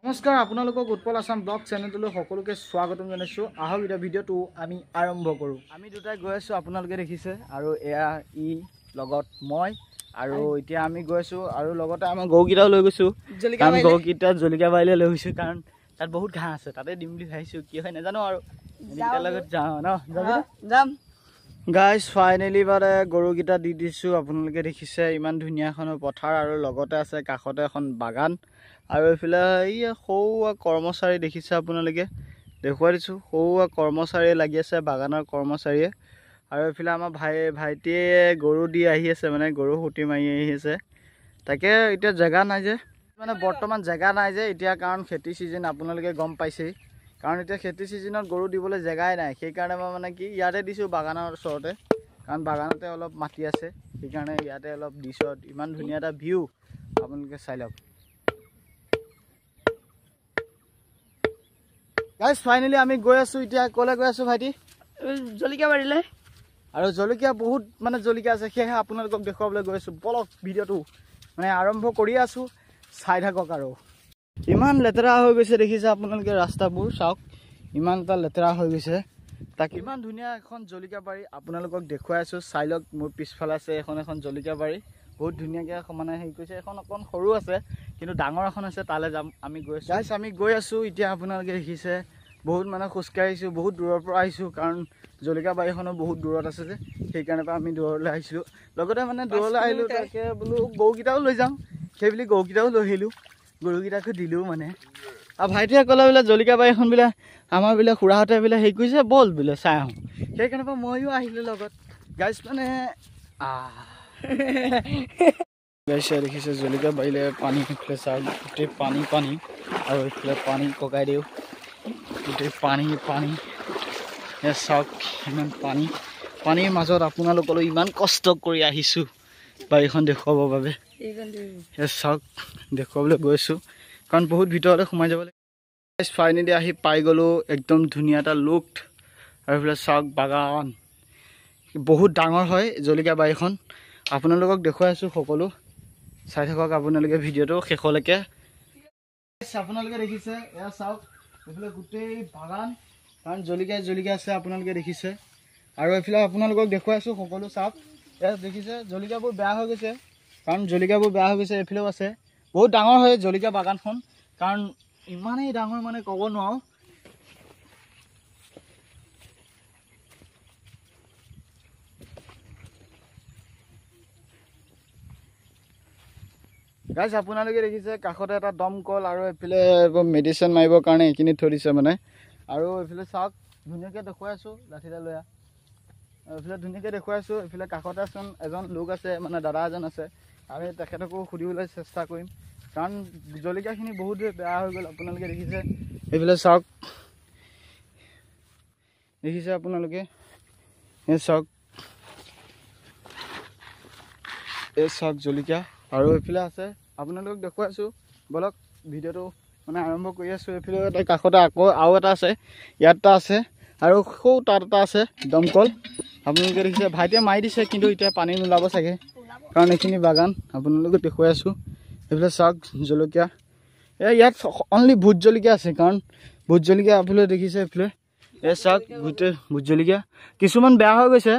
নমস্কাৰ আপোনালোকক উৎপল আসাম ব্লগ চেনেলটোলৈ সকলোকে স্বাগতম জনাইছোঁ। আহক এতিয়া ভিডিঅ'টো আমি আৰম্ভ কৰোঁ। আমি দুটাই গৈ আছোঁ, আপোনালোকে দেখিছে, আৰু এয়া লগত মই, আৰু এতিয়া আমি গৈ আছোঁ, আৰু লগতে আমাৰ গৰুকেইটাও লৈ গৈছোঁ। গৰুকেইটা জলকীয়া বাৰীলৈ লৈ গৈছোঁ, কাৰণ তাত বহুত ঘাঁহ আছে, তাতে দিম বুলি ভাবিছোঁ। কি হয় নাজানো, আৰু লগত যাওঁ ন, যাম। গাইজ ফাইনেলি মানে গৰুকেইটা দি দিছোঁ। আপোনালোকে দেখিছে ইমান ধুনীয়া এখন পথাৰ, আৰু লগতে আছে কাষতে এখন বাগান, আৰু এইফালে এই সৰু কৰ্মচাৰী দেখিছে আপোনালোকে, দেখুৱাই দিছোঁ। সৰু কৰ্মচাৰী লাগি আছে, বাগানৰ কৰ্মচাৰীয়ে। আৰু এইফালে আমাৰ ভাইটিয়ে গৰু দি আহি আছে, মানে গৰু সুটি মাৰি আহি আছে। তাকে এতিয়া জেগা নাই যে, মানে বৰ্তমান জেগা নাই যে এতিয়া, কাৰণ খেতি ছিজন আপোনালোকে গম পাইছেই। কাৰণ এতিয়া খেতি ছিজনত গৰু দিবলৈ জেগাই নাই, সেইকাৰণে মই মানে কি ইয়াতে দিছোঁ, বাগানৰ ওচৰতে, কাৰণ বাগানতে অলপ মাটি আছে, সেইকাৰণে ইয়াতে অলপ দিছোঁ। ইমান ধুনীয়া এটা ভিউ, আপোনালোকে চাই লওক। গাইজ ফাইনেলি আমি গৈ আছোঁ। এতিয়া ক'লৈ গৈ আছোঁ ভাইটি? জলকীয়া বাৰীলৈ। আৰু জলকীয়া বহুত মানে জলকীয়া আছে, সেয়েহে আপোনালোকক দেখুৱাবলৈ গৈ আছোঁ। বলক ভিডিঅ'টো মানে আৰম্ভ কৰি আছোঁ, চাই থাকক। আৰু ইমান লেতেৰা হৈ গৈছে দেখিছে আপোনালোকে, ৰাস্তাবোৰ চাওক, ইমান এটা লেতেৰা হৈ গৈছে। তাক ইমান ধুনীয়া এখন জলকীয়া বাৰী আপোনালোকক দেখুৱাই আছোঁ, চাই লওক। মোৰ পিছফালে আছে এখন জলকীয়া বাৰী, বহুত ধুনীয়াকৈ মানে হেৰি কৰিছে। এখন অকণ সৰু আছে, কিন্তু ডাঙৰ এখন আছে, তালৈ যাম। আমি গৈ আছোঁ, আমি গৈ আছোঁ। এতিয়া আপোনালোকে দেখিছে বহুত মানে খোজকাঢ়িছোঁ, বহুত দূৰৰ পৰা আহিছোঁ, কাৰণ জলকীয়া বাৰীখনো বহুত দূৰত আছে যে, সেইকাৰণে পৰা আমি দূৰলৈ আহিছিলোঁ। লগতে মানে দূৰলৈ আহিলোঁ, তাকে বোলো গৰুকেইটাও লৈ যাওঁ, সেই বুলি গৰুকেইটাও লৈ আহিলোঁ, গৰুকেইটাকো দিলোঁ মানে। আৰু ভাইটিয়ে ক'লে বোলে জলকীয়া বাৰীখন বোলে আমাৰ বোলে খুৰাহঁতে বোলে হেৰি কৰিছে, ব'ল বোলে চাই আহোঁ। সেইকাৰণে পৰা ময়ো আহিলোঁ লগত। গাইজ মানে দেখিছে জলকীয়া বাৰীলে পানী এইফালে চাওক, গোটেই পানী, আৰু এইফালে পানী ককাই দিওঁ, গোটেই পানী চাওক, ইমান পানীৰ মাজত আপোনালোকলৈ ইমান কষ্ট কৰি আহিছোঁ বাৰীখন দেখুৱাবৰ বাবে। চাওক, দেখুৱাবলৈ গৈছোঁ, কাৰণ বহুত ভিতৰতে সোমাই যাব লাগে। ফাইনেলি আহি পাই গ'লোঁ, একদম ধুনীয়া এটা লুক। আৰু এইফালে চাওক বাগান, বহুত ডাঙৰ হয় জলকীয়া বাৰীখন, আপোনালোকক দেখুৱাই আছোঁ। সকলো চাই থাকক আপোনালোকে ভিডিঅ'টো শেষলৈকে। আপোনালোকে দেখিছে এয়া চাওক, এইফালে গোটেই বাগান, কাৰণ জলকীয়া আছে আপোনালোকে দেখিছে। আৰু এইফালে আপোনালোকক দেখুৱাই আছোঁ, সকলো চাওক। এয়া দেখিছে জলকীয়াবোৰ বেয়া হৈ গৈছে, কাৰণ জলকীয়াবোৰ বেয়া হৈ গৈছে। এইফালেও আছে, বহুত ডাঙৰ হয় জলকীয়া বাগানখন, কাৰণ ইমানেই ডাঙৰ মানে ক'ব নোৱাৰোঁ। গাইজ আপোনালোকে দেখিছে কাষতে এটা দমকল, আৰু এইফালে মেডিচিন মাৰিবৰ কাৰণে এইখিনি থৈ দিছে মানে। আৰু এইফালে চাওক, ধুনীয়াকৈ দেখুৱাই আছোঁ, লাঠিডাল লৈ এইফালে ধুনীয়াকৈ দেখুৱাই আছোঁ। এইফালে কাষতে এজন লোক আছে, মানে দাদা এজন আছে, আৰু তেখেতকো সুধিবলৈ চেষ্টা কৰিম, কাৰণ জলকীয়াখিনি বহুত বেয়া হৈ গ'ল। আপোনালোকে দেখিছে, এইফালে চাওক, দেখিছে আপোনালোকে, এই চাওক জলকীয়া। আৰু এইফালে আছে, আপোনালোকক দেখুৱাই আছোঁ, বলক ভিডিঅ'টো মানে আৰম্ভ কৰি আছোঁ। এইফালে এটা কাষতে আকৌ আৰু এটা আছে, ইয়াত এটা আছে, আৰু সৌ তাত এটা আছে দমকল। আপোনালোকে দেখিছে ভাইটিয়ে মাৰি দিছে, কিন্তু এতিয়া পানী নোলাব চাগে, কাৰণ এইখিনি বাগান আপোনালোকে দেখুৱাই আছোঁ। এইফালে চাওক জলকীয়া, ইয়াত অনলি ভোট জলকীয়া আছে, কাৰণ ভোট জলকীয়া আপোনালোকে দেখিছে। এইফালে চাওক গোটেই ভোট জলকীয়া, কিছুমান বেয়া হৈ গৈছে।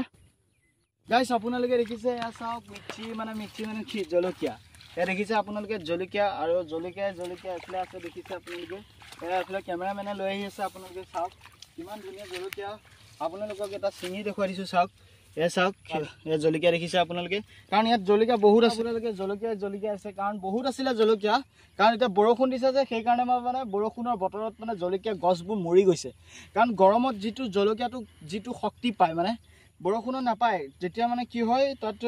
গাইজ আপোনালোকে দেখিছে, এয়া চাওক মিক্সি মানে জলকীয়া, এয়া দেখিছে আপোনালোকে জলকীয়া, আৰু জলকীয়া এইফালে আছে দেখিছে আপোনালোকে। এইফালে কেমেৰামেনে লৈ আহি আছে, আপোনালোকে চাওক কিমান ধুনীয়া জলকীয়া। আপোনালোকক এটা ছিঙি দেখুৱাই দিছোঁ, চাওক এয়া চাওক, এয়া জলকীয়া দেখিছে আপোনালোকে, কাৰণ ইয়াত জলকীয়া বহুত আছে। আপোনালোকে জলকীয়া আছে, কাৰণ বহুত আছিলে জলকীয়া, কাৰণ এতিয়া বৰষুণ দিছে যে, সেইকাৰণে মানে বৰষুণৰ বতৰত মানে জলকীয়া গছবোৰ মৰি গৈছে। কাৰণ গৰমত যিটো জলকীয়াটো যিটো শক্তি পায়, মানে বৰষুণত নাপায়, যেতিয়া মানে কি হয় তাত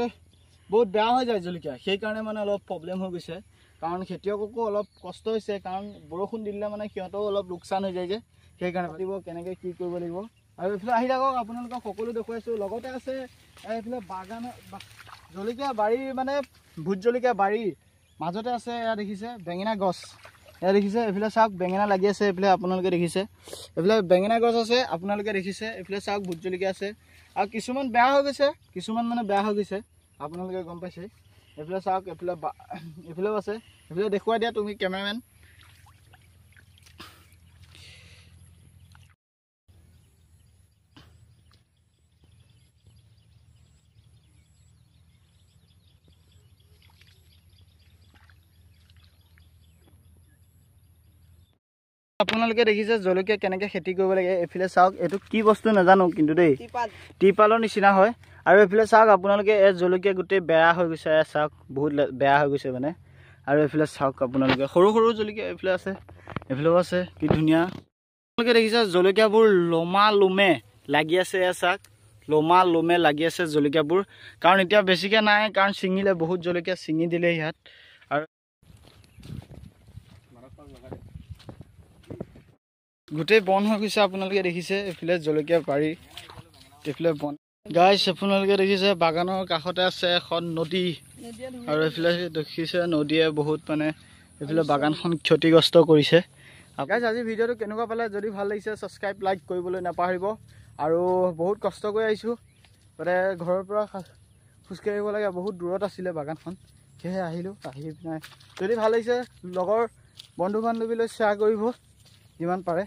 বহুত বেয়া হৈ যায় জলকীয়া, সেইকাৰণে মানে অলপ প্ৰব্লেম হৈ গৈছে। কাৰণ খেতিয়ককো অলপ কষ্ট হৈছে, কাৰণ বৰষুণ দিলে মানে সিহঁতেও অলপ লোকচান হৈ যায় যে, সেইকাৰণে পাতিব কেনেকৈ কি কৰিব লাগিব। আৰু এইফালে আহি থাকক, আপোনালোকক সকলো দেখুৱাইছোঁ। লগতে আছে এইফালে বাগান, জলকীয়া বাৰী, মানে ভোট জলকীয়া বাৰী মাজতে আছে, এয়া দেখিছে বেঙেনা গছ, এয়া দেখিছে। এইফালে চাওক বেঙেনা লাগি আছে, এইফালে আপোনালোকে দেখিছে, এইফালে বেঙেনা গছ আছে, আপোনালোকে দেখিছে। এইফালে চাওক ভোট জলকীয়া আছে, আৰু কিছুমান বেয়া হৈ গৈছে, আপোনালোকে গম পাইছে। এইফালে চাওক, এইফালেও আছে, এইফালে দেখুৱাই দিয়া তুমি কেমেৰামেন। আপোনালোকে দেখিছে জলকীয়া কেনেকৈ খেতি কৰিব লাগে এইফালে চাওক এইটো কি বস্তু নাজানো কিন্তু দেই ত্ৰিপালৰ নিচিনা হয় আৰু এইফালে চাওক আপোনালোকে এই জলকীয়া গোটেই বেয়া হৈ গৈছে চাওক বহুত বেয়া হৈ গৈছে মানে আৰু এইফালে চাওক আপোনালোকে সৰু সৰু জলকীয়া এইফালে আছে এইফালেও আছে কি ধুনীয়া আপোনালোকে দেখিছে জলকীয়াবোৰ লমা লোমে লাগি আছে চাওক লমা লোমে লাগি আছে জলকীয়াবোৰ কাৰণ এতিয়া বেছিকৈ নাই কাৰণ ছিঙিলে বহুত জলকীয়া ছিঙি দিলে ইয়াত আৰু গোটেই বন হৈ গৈছে আপোনালোকে দেখিছে এইফালে জলকীয়া পাৰি এইফালে বন গাইছ আপোনালোকে দেখিছে বাগানৰ কাষতে আছে এখন নদী আৰু এইফালে দেখিছে নদীয়ে বহুত মানে এইফালে বাগানখন ক্ষতিগ্ৰস্ত কৰিছে গাইছ আজি ভিডিঅ'টো কেনেকুৱা পালে যদি ভাল লাগিছে ছাবস্ক্ৰাইব লাইক কৰিবলৈ নাপাহৰিব আৰু বহুত কষ্ট কৰি আহিছোঁ মানে ঘৰৰ পৰা খোজকাঢ়িব লাগে বহুত দূৰত আছিলে বাগানখন সেয়েহে আহিলোঁ আহি পিনে যদি ভাল লাগিছে লগৰ বন্ধু বান্ধৱীলৈ শ্বেয়াৰ কৰিব যিমান পাৰে